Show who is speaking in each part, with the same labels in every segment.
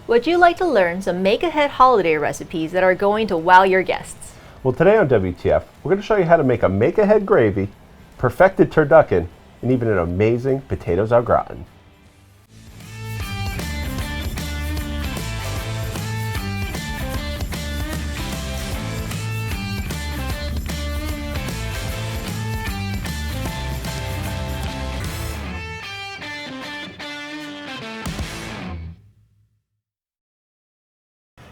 Speaker 1: Would you like to learn some make-ahead holiday recipes that are going to wow your guests?
Speaker 2: Well, today on WTF, we're going to show you how to make a make-ahead gravy, perfected turducken, and even an amazing potatoes au gratin.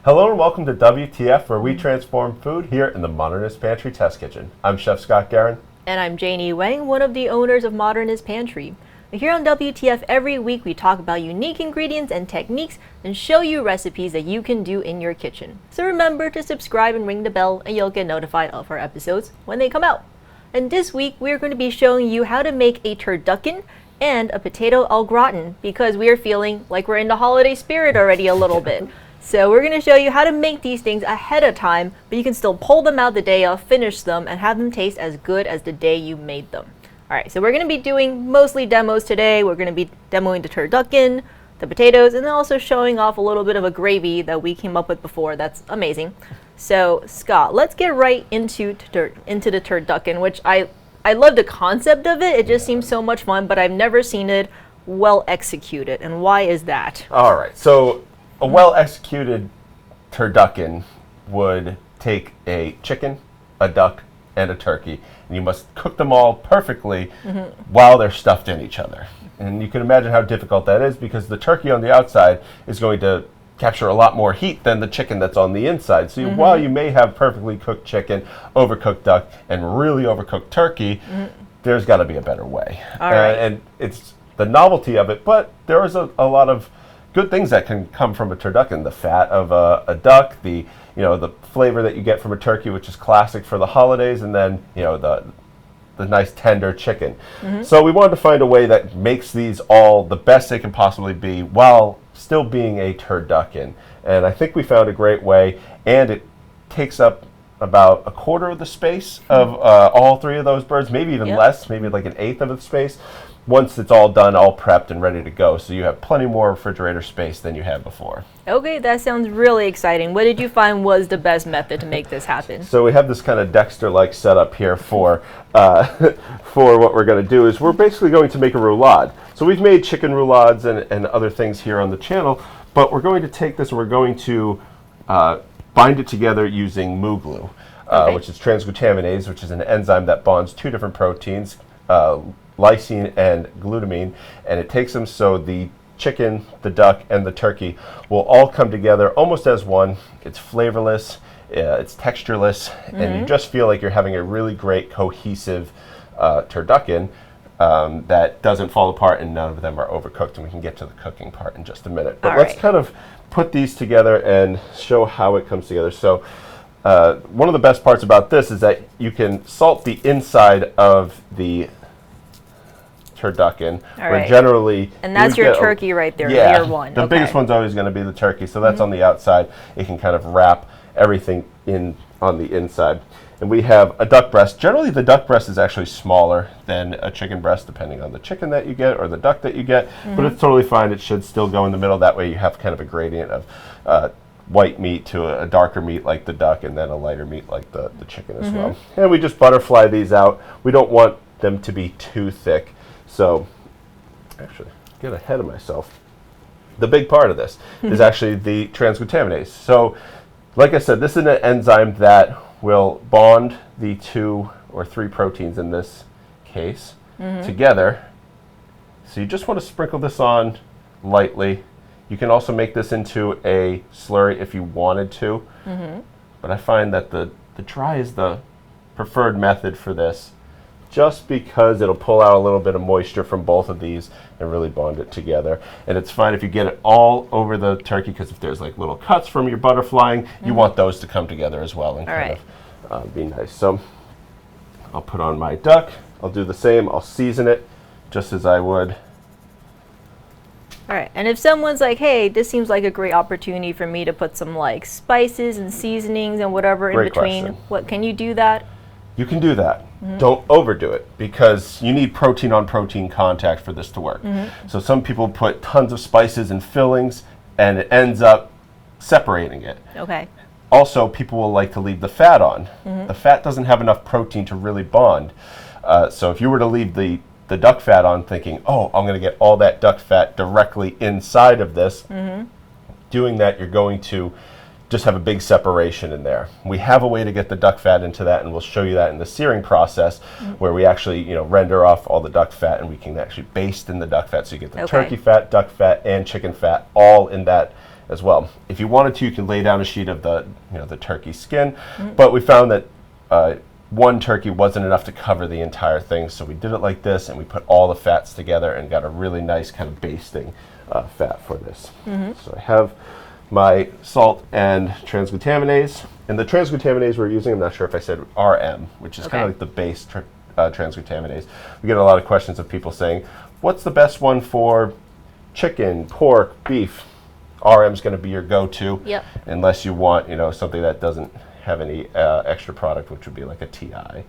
Speaker 2: Hello and welcome to WTF, where we transform food here in the Modernist Pantry Test Kitchen. I'm Chef Scott Guerin.
Speaker 1: And I'm Janie Wang, one of the owners of Modernist Pantry. Here on WTF every week we talk about unique ingredients and techniques and show you recipes that you can do in your kitchen. So remember to subscribe and ring the bell and you'll get notified of our episodes when they come out. And this week we're going to be showing you how to make a turducken and a potato au gratin because we are feeling like we're in the holiday spirit already a little bit. So we're going to show you how to make these things ahead of time, but you can still pull them out the day of, finish them, and have them taste as good as the day you made them. Alright, so we're going to be doing mostly demos today. We're going to be demoing the turducken, the potatoes, and then also showing off a little bit of a gravy that we came up with before. That's amazing. So Scott, let's get right into the turducken, which I love the concept of it. It just seems so much fun, but I've never seen it well executed. And why is that?
Speaker 2: Alright, so a well-executed turducken would take a chicken, a duck, and a turkey, and you must cook them all perfectly while they're stuffed in each other. And you can imagine how difficult that is because the turkey on the outside is going to capture a lot more heat than the chicken that's on the inside. So while you may have perfectly cooked chicken, overcooked duck, and really overcooked turkey, there's got to be a better way. And it's the novelty of it, but there is a lot of good things that can come from a turducken. The fat of a duck, the flavor that you get from a turkey, which is classic for the holidays, and then the nice tender chicken. So we wanted to find a way that makes these all the best they can possibly be while still being a turducken. And I think we found a great way, and it takes up about a quarter of the space of all three of those birds, maybe even less, maybe like an eighth of the space, once it's all done, all prepped and ready to go. So you have plenty more refrigerator space than you had before. Okay,
Speaker 1: that sounds really exciting. What did you find was the best method to make this happen?
Speaker 2: So we have this kind of Dexter-like setup here for what we're going to do is we're basically going to make a roulade. So we've made chicken roulades and other things here on the channel, but we're going to take this and we're going to bind it together using Moo Glue, which is transglutaminase, which is an enzyme that bonds two different proteins, lysine and glutamine, and it takes them so the chicken, the duck, and the turkey will all come together almost as one. It's flavorless, it's textureless, and you just feel like you're having a really great cohesive turducken that doesn't fall apart and none of them are overcooked, and we can get to the cooking part in just a minute. But let's kind of put these together and show how it comes together. So one of the best parts about this is that you can salt the inside of the turducken, where generally,
Speaker 1: and that's your turkey right there, layer one.
Speaker 2: The biggest one's always going to be the turkey, so that's on the outside. It can kind of wrap everything in on the inside. And we have a duck breast. Generally, the duck breast is actually smaller than a chicken breast, depending on the chicken that you get or the duck that you get. But it's totally fine. It should still go in the middle. That way, you have kind of a gradient of white meat to a darker meat like the duck, and then a lighter meat like the chicken as well. And we just butterfly these out. We don't want them to be too thick. So, actually, get ahead of myself. The big part of this is actually the transglutaminase. So, like I said, this is an enzyme that will bond the two or three proteins in this case together. So you just want to sprinkle this on lightly. You can also make this into a slurry if you wanted to. But I find that the dry is the preferred method for this, just because it'll pull out a little bit of moisture from both of these and really bond it together. And it's fine if you get it all over the turkey, because if there's like little cuts from your butterflying, you want those to come together as well and kind of be nice. So I'll put on my duck. I'll do the same. I'll season it just as I would.
Speaker 1: All right, and if someone's like, hey, this seems like a great opportunity for me to put some like spices and seasonings and whatever in between, what can you do that?
Speaker 2: You can do that. Don't overdo it, because you need protein on protein contact for this to work. So some people put tons of spices and fillings and it ends up separating it.
Speaker 1: Okay.
Speaker 2: Also, people will like to leave the fat on. The fat doesn't have enough protein to really bond. So if you were to leave the duck fat on thinking, oh, I'm going to get all that duck fat directly inside of this, doing that, you're going to just have a big separation in there. We have a way to get the duck fat into that, and we'll show you that in the searing process, where we actually, render off all the duck fat, and we can actually baste in the duck fat, so you get the turkey fat, duck fat, and chicken fat all in that as well. If you wanted to, you can lay down a sheet of the turkey skin, but we found that one turkey wasn't enough to cover the entire thing, so we did it like this, and we put all the fats together and got a really nice kind of basting fat for this. So I have my salt and transglutaminase, and the transglutaminase we're using, I'm not sure if I said RM, which is kind of like the base transglutaminase. We get a lot of questions of people saying, what's the best one for chicken, pork, beef? RM is going to be your go-to, unless you want something that doesn't have any extra product, which would be like a TI.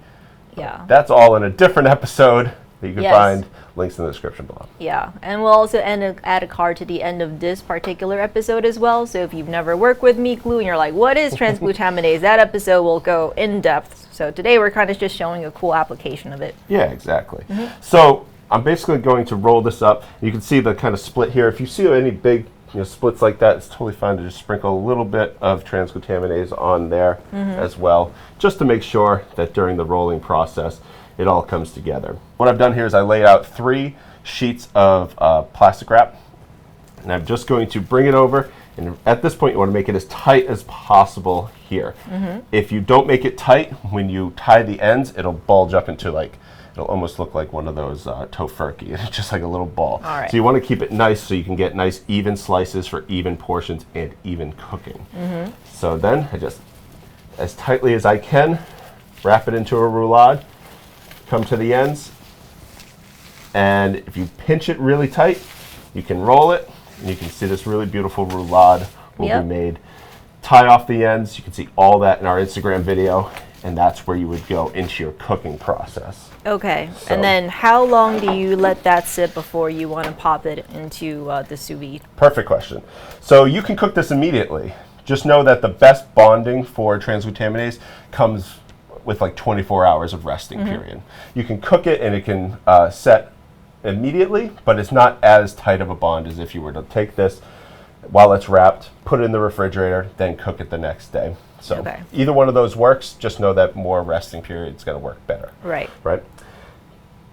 Speaker 1: Yeah.
Speaker 2: That's all in a different episode that you can find links in the description below.
Speaker 1: Yeah, and we'll also add a card to the end of this particular episode as well. So if you've never worked with Moo Gloo and you're like, what is transglutaminase? That episode will go in depth. So today we're kind of just showing a cool application of it.
Speaker 2: Yeah, exactly. So I'm basically going to roll this up. You can see the kind of split here. If you see any big splits like that, it's totally fine to just sprinkle a little bit of transglutaminase on there as well, just to make sure that during the rolling process it all comes together. What I've done here is I laid out 3 sheets of plastic wrap, and I'm just going to bring it over, and at this point you want to make it as tight as possible here. If you don't make it tight, when you tie the ends, it'll bulge up into it'll almost look like one of those tofurkey. It's just like a little ball.
Speaker 1: Right.
Speaker 2: So you want to keep it nice so you can get nice even slices for even portions and even cooking. So then I just, as tightly as I can, wrap it into a roulade, come to the ends, and if you pinch it really tight, you can roll it, and you can see this really beautiful roulade will be made. Tie off the ends. You can see all that in our Instagram video, and that's where you would go into your cooking process.
Speaker 1: Okay, and then how long do you let that sit before you want to pop it into the sous vide?
Speaker 2: Perfect question. So you can cook this immediately. Just know that the best bonding for transglutaminase comes with like 24 hours of resting period. You can cook it and it can set immediately, but it's not as tight of a bond as if you were to take this while it's wrapped, put it in the refrigerator, then cook it the next day. So either one of those works. Just know that more resting period is going to work better. Right.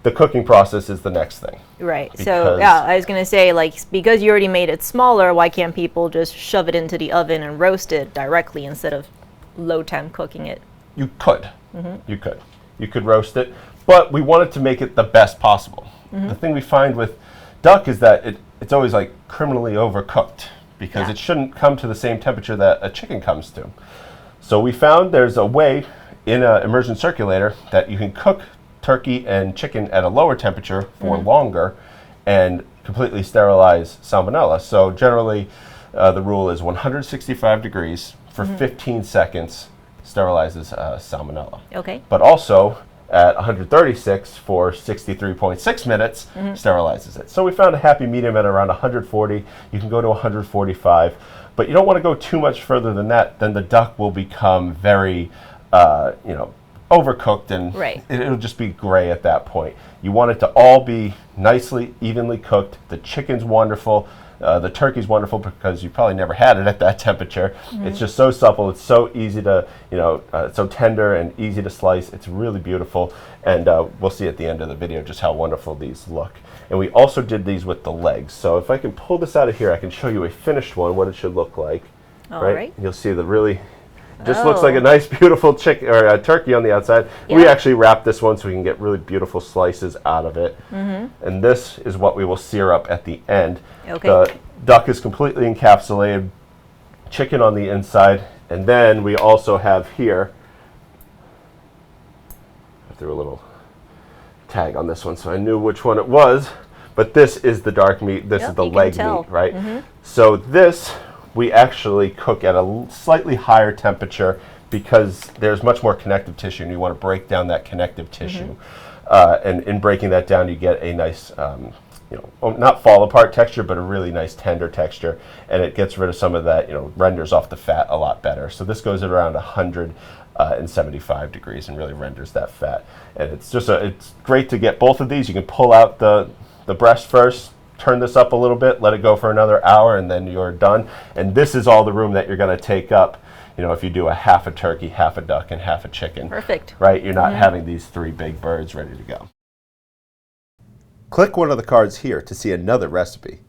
Speaker 2: The cooking process is the next thing.
Speaker 1: Right. So yeah, I was going to say, because you already made it smaller, why can't people just shove it into the oven and roast it directly instead of low temp cooking it?
Speaker 2: You could. You could roast it, but we wanted to make it the best possible. The thing we find with duck is that it's always like criminally overcooked, because it shouldn't come to the same temperature that a chicken comes to. So we found there's a way in an immersion circulator that you can cook turkey and chicken at a lower temperature for longer and completely sterilize salmonella. So generally the rule is 165 degrees for 15 seconds sterilizes salmonella. But also at 136 for 63.6 minutes sterilizes it. So we found a happy medium at around 140. You can go to 145, but you don't want to go too much further than that. Then the duck will become very overcooked, and it'll just be gray at that point. You want it to all be nicely, evenly cooked. The chicken's wonderful. The turkey's wonderful because you probably never had it at that temperature. It's just so supple. It's so easy to, it's so tender and easy to slice. It's really beautiful. And we'll see at the end of the video just how wonderful these look. And we also did these with the legs. So if I can pull this out of here, I can show you a finished one, what it should look like. All right. You'll see the really... Just looks like a nice, beautiful chicken or a turkey on the outside. We actually wrapped this one so we can get really beautiful slices out of it. And this is what we will sear up at the end. The duck is completely encapsulated, chicken on the inside, and then we also have here, I threw a little tag on this one so I knew which one it was, but this is the dark meat. This is the leg meat, right? So this we actually cook at a slightly higher temperature because there's much more connective tissue, and you want to break down that connective tissue. And in breaking that down, you get a nice, not fall apart texture, but a really nice tender texture, and it gets rid of some of that, renders off the fat a lot better. So this goes at around 175 degrees and really renders that fat. And it's great to get both of these. You can pull out the breast first, turn this up a little bit, let it go for another hour, and then you're done. And this is all the room that you're going to take up. If you do a half a turkey, half a duck, and half a chicken.
Speaker 1: Perfect.
Speaker 2: Right? You're not having these 3 big birds ready to go. Click one of the cards here to see another recipe.